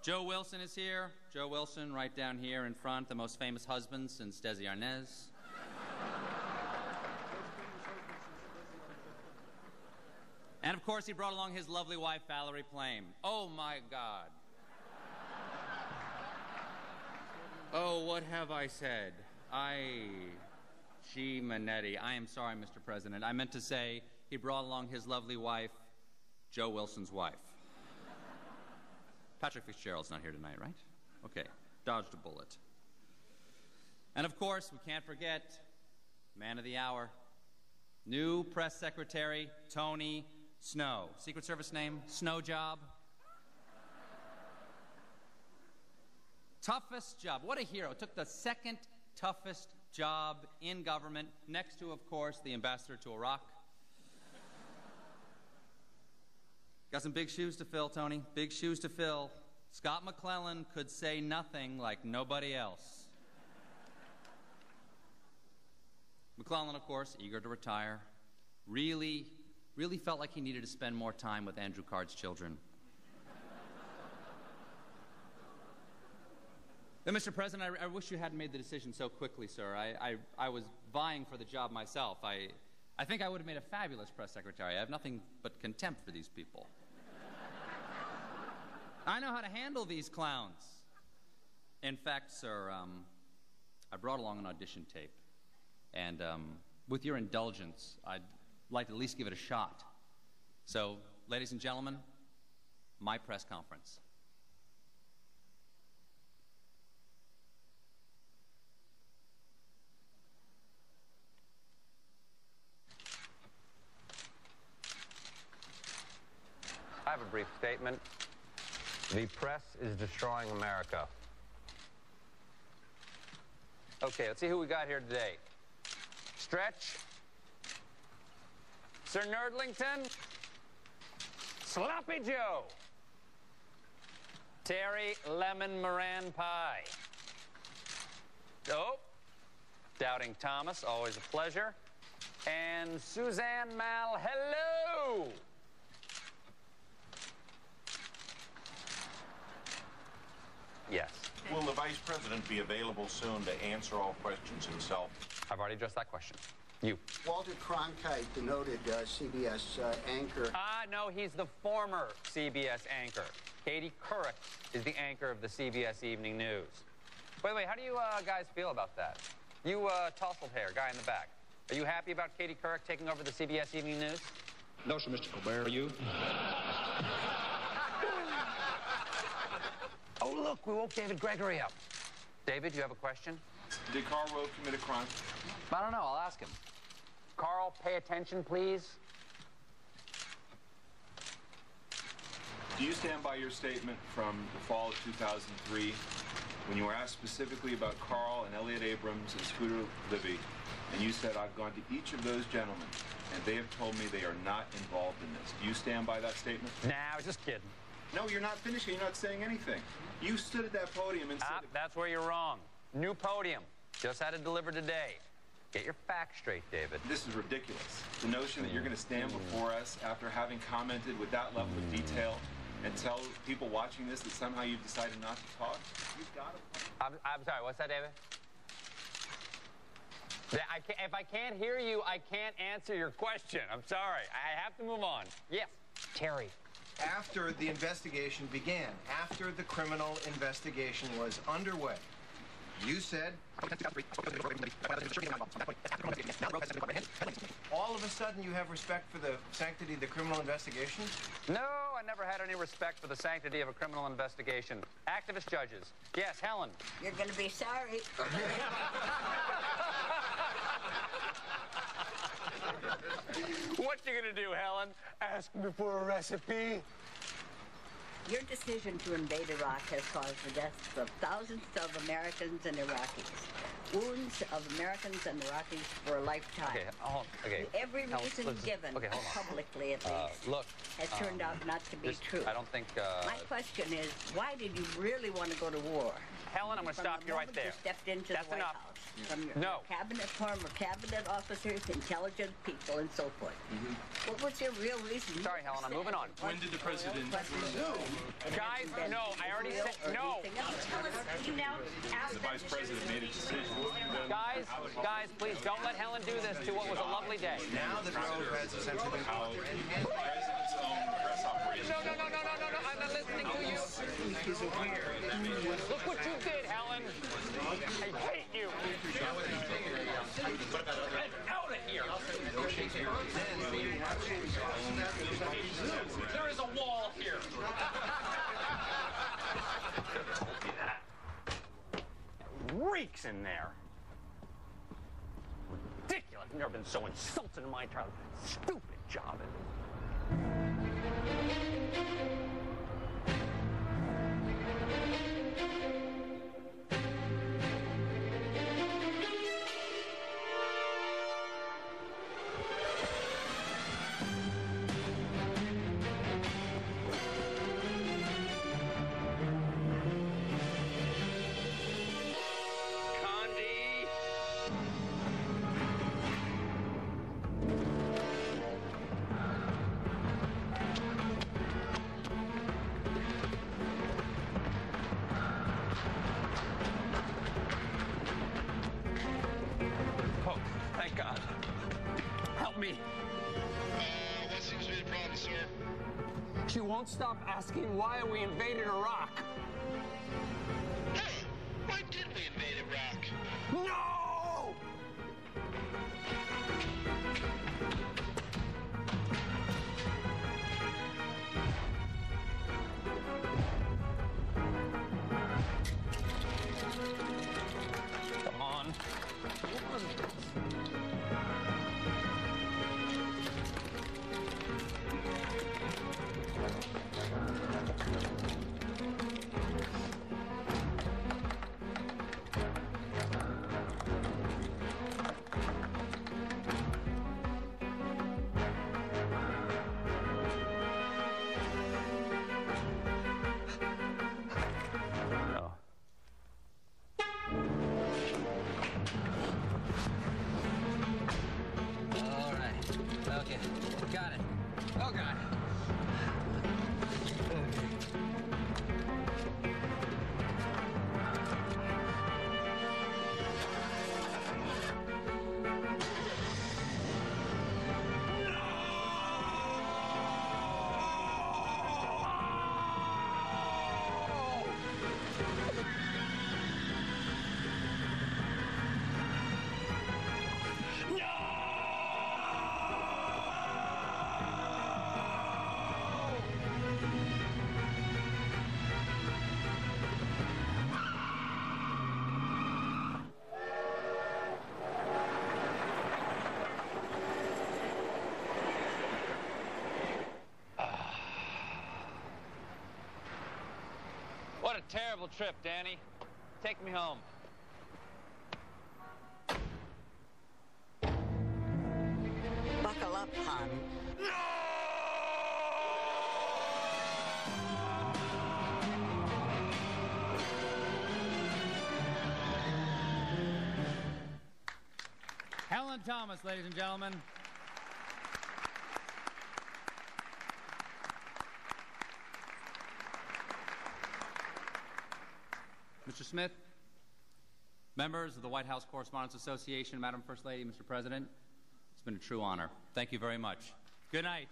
Joe Wilson is here. Joe Wilson, right down here in front, the most famous husband since Desi Arnaz. And of course, he brought along his lovely wife, Valerie Plame. Oh my God. Oh, what have I said? G. Manetti. I am sorry, Mr. President. I meant to say he brought along his lovely wife, Joe Wilson's wife. Patrick Fitzgerald's not here tonight, right? Okay, dodged a bullet. And of course, we can't forget, man of the hour, new press secretary, Tony Snow. Secret Service name, Snow Job. Toughest job. What a hero. Took the second toughest job in government, next to, of course, the ambassador to Iraq. Got some big shoes to fill, Tony. Big shoes to fill. Scott McClellan could say nothing like nobody else. McClellan, of course, eager to retire, really felt like he needed to spend more time with Andrew Card's children. Then, Mr. President, I wish you hadn't made the decision so quickly, sir. I was vying for the job myself. I think I would have made a fabulous press secretary. I have nothing but contempt for these people. I know how to handle these clowns. In fact, sir, I brought along an audition tape. And with your indulgence, I'd like to at least give it a shot. So, ladies and gentlemen, my press conference. I have a brief statement. The press is destroying America. Okay, let's see who we got here today. Stretch. Sir Nerdlington. Sloppy Joe. Terry Lemon Moran Pie. Oh, Doubting Thomas, always a pleasure. And Suzanne Mal, hello! Yes. Will the Vice President be available soon to answer all questions himself? I've already addressed that question. You. Walter Cronkite, the noted CBS anchor. No, he's the former CBS anchor. Katie Couric is the anchor of the CBS Evening News. By the way, how do you guys feel about that? You tousled hair, guy in the back. Are you happy about Katie Couric taking over the CBS Evening News? No, sir, Mr. Colbert. Are you? Oh, look, we woke David Gregory up. David, you have a question? Did Carl Rove commit a crime? I don't know. I'll ask him. Carl, pay attention, please. Do you stand by your statement from the fall of 2003 when you were asked specifically about Carl and Elliot Abrams and Scooter Libby, and you said, I've gone to each of those gentlemen, and they have told me they are not involved in this. Do you stand by that statement? Nah, I was just kidding. No, you're not finishing. You're not saying anything. You stood at that podium and said... That's where you're wrong. New podium. Just had it delivered today. Get your facts straight, David. This is ridiculous. The notion that you're going to stand before us after having commented with that level of detail and tell people watching this that somehow you've decided not to talk? You've got to... I'm sorry, what's that, David? If I can't hear you, I can't answer your question. I'm sorry. I have to move on. Yes, Terry. After the investigation began, after the criminal investigation was underway, you said, all of a sudden you have respect for the sanctity of the criminal investigation? No, I never had any respect for the sanctity of a criminal investigation. Activist judges. Yes, Helen. You're going to be sorry. What you gonna do, Helen? Ask me for a recipe? Your decision to invade Iraq has caused the deaths of thousands of Americans and Iraqis. Wounds of Americans and Iraqis for a lifetime. Okay, Every reason given, publicly at least, has turned out not to be true. I don't think... My question is, why did you really want to go to war? Helen, I'm going to stop you right there. You stepped into the White House. from your No. cabinet, former cabinet officers, intelligent people, and so forth. What was your real reason? Sorry, Helen, I'm moving on. When did the president... Guys, no, I already said no. The vice president made a decision. Guys, please don't let Helen do this to what was a lovely day. Now that Rove has essentially been How the president's own press operation... No, I'm not listening to you. Look what you did, Helen. I hate you. Get out of here. There is a wall here. Told you that. It reeks in there. Ridiculous. I've never been so insulted in my entire life. Stupid job. Thank God. Help me. What seems to be the problem, sir? She won't stop asking why we invaded Iraq. Hey, why did we invade Iraq? No! Come on. All right. Okay. Got it. Oh, God. What a terrible trip, Danny. Take me home. Buckle up, hon. Helen Thomas, ladies and gentlemen. Mr. Smith, members of the White House Correspondents Association, Madam First Lady, Mr. President, it's been a true honor. Thank you very much. Good night.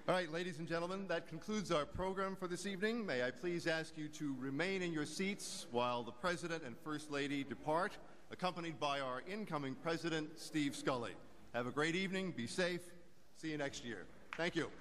All right, ladies and gentlemen, that concludes our program for this evening. May I please ask you to remain in your seats while the President and First Lady depart, accompanied by our incoming President, Steve Scully. Have a great evening. Be safe. See you next year. Thank you.